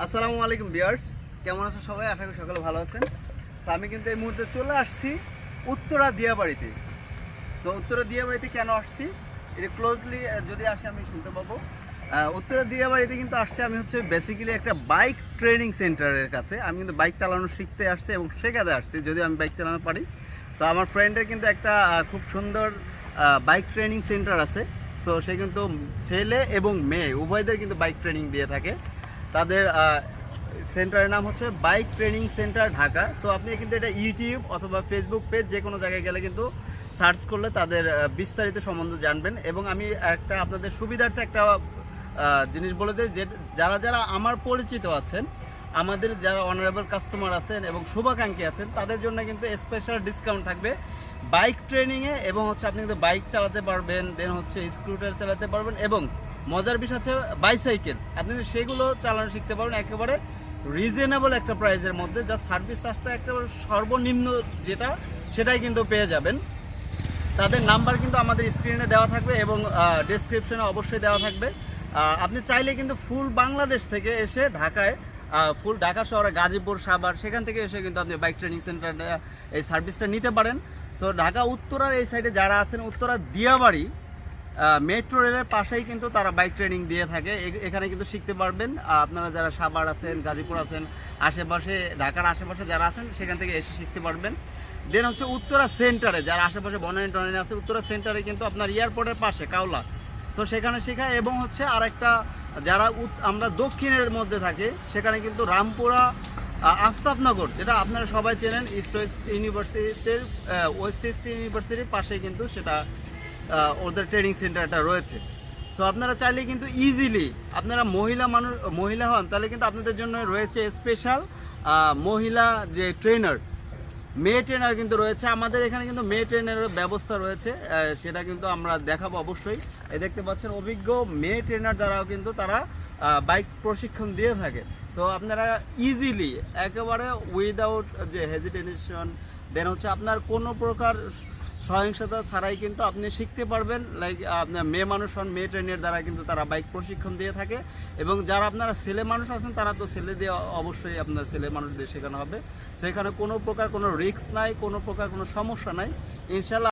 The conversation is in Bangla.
আসসালামু আলাইকুম ভিউয়ার্স, কেমন আছেন সবাই? আশা করি সকলে ভালো আছেন। সো আমি কিন্তু এই মুহূর্তে চলে আসছি উত্তরা দিয়াবাড়িতে। সো উত্তরা দিয়াবাড়িতে কেন আসছি এটা ক্লোজলি যদি আসে আমি শুনতে পাবো। উত্তরা দিয়াবাড়িতে কিন্তু আসছে আমি হচ্ছে বেসিক্যালি একটা বাইক ট্রেনিং সেন্টারের কাছে। আমি কিন্তু বাইক চালানো শিখতে আসছি এবং শেখাতে আসছি, যদিও আমি বাইক চালানো পারি। সো আমার ফ্রেন্ডের কিন্তু একটা খুব সুন্দর বাইক ট্রেনিং সেন্টার আছে। সো সে কিন্তু ছেলে এবং মেয়ে উভয়দের কিন্তু বাইক ট্রেনিং দিয়ে থাকে। তাদের সেন্টারের নাম হচ্ছে bike training centre Dhaka. So আপনি কিন্তু এটা ইউটিউব অথবা ফেসবুক পেজ যে কোনো জায়গায় গেলে কিন্তু সার্চ করলে তাদের বিস্তারিত সম্বন্ধে জানবেন। এবং আমি একটা আপনাদের সুবিধার্থে একটা জিনিস বলে দিই, যে যারা যারা আমার পরিচিত আছেন, আমাদের যারা অনারেবল কাস্টমার আছেন এবং শুভাকাঙ্ক্ষী আছেন, তাদের জন্য কিন্তু স্পেশাল ডিসকাউন্ট থাকবে বাইক ট্রেনিংয়ে। এবং হচ্ছে আপনি কিন্তু বাইক চালাতে পারবেন, দেন হচ্ছে স্কুটার চালাতে পারবেন, এবং মজার বিষয় হচ্ছে বাইসাইকেল আপনি সেগুলো চালানো শিখতে পারবেন একেবারে রিজনেবল একটা প্রাইসের মধ্যে। যা সার্ভিস চার্জটা একেবারে সর্বনিম্ন যেটা, সেটাই কিন্তু পেয়ে যাবেন। তাদের নাম্বার কিন্তু আমাদের স্ক্রিনে দেওয়া থাকবে এবং ডেসক্রিপশনে অবশ্যই দেওয়া থাকবে। আপনি চাইলে কিন্তু ফুল বাংলাদেশ থেকে এসে ঢাকায়, ফুল ঢাকা শহরে গাজীপুর, সাভার, সেখান থেকে এসে কিন্তু আপনি বাইক ট্রেনিং সেন্টার এই সার্ভিসটা নিতে পারেন। সো ঢাকা উত্তরার এই সাইডে যারা আছেন, উত্তরা দিয়াবাড়ি মেট্রো রেলের পাশেই কিন্তু তারা বাইক ট্রেনিং দিয়ে থাকে। এখানে কিন্তু শিখতে পারবেন। আপনারা যারা সাভার আছেন, গাজীপুর আছেন, আশেপাশে ঢাকার আশেপাশে যারা আছেন, সেখান থেকে এসে শিখতে পারবেন। দেন হচ্ছে উত্তরা সেন্টারে যারা আশেপাশে বনানী টনানী আছে, উত্তরা সেন্টারে কিন্তু আপনার এয়ারপোর্টের পাশে কাওলা, সো সেখানে শেখায়। এবং হচ্ছে আরেকটা যারা আমরা দক্ষিণের মধ্যে থাকি, সেখানে কিন্তু রামপুরা আফতাবনগর, যেটা আপনারা সবাই চেনেন, ইস্ট ওয়েস্ট ইউনিভার্সিটির ওয়েস্ট ইস্ট ইউনিভার্সিটির পাশেই কিন্তু সেটা ওদের ট্রেনিং সেন্টারটা রয়েছে। সো আপনারা চাইলে কিন্তু ইজিলি, আপনারা মহিলা হন, তাহলে কিন্তু আপনাদের জন্য রয়েছে স্পেশাল মহিলা যে ট্রেনার, মেয়ে ট্রেনার কিন্তু রয়েছে। আমাদের এখানে কিন্তু মেয়ে ট্রেনারের ব্যবস্থা রয়েছে, সেটা কিন্তু আমরা দেখাবো অবশ্যই। এই দেখতে পাচ্ছেন অভিজ্ঞ মেয়ে ট্রেনার দ্বারাও কিন্তু তারা বাইক প্রশিক্ষণ দিয়ে থাকে। সো আপনারা ইজিলি একেবারে উইদাউট যে হেজিটেশন, দেন হচ্ছে আপনার কোনো প্রকার সহিংসতা ছাড়াই কিন্তু আপনি শিখতে পারবেন। লাইক আপনার মেয়ে মানুষ হন, মেয়ে ট্রেনের দ্বারা কিন্তু তারা বাইক প্রশিক্ষণ দিয়ে থাকে। এবং যারা আপনারা ছেলে মানুষ আছেন, তারা তো ছেলে দিয়ে অবশ্যই আপনার ছেলে মানুষ দিয়ে শেখানো হবে। সেখানে কোনো প্রকার কোনো রিস্ক নাই, কোনো প্রকার কোনো সমস্যা নাই, ইনশাল্লাহ।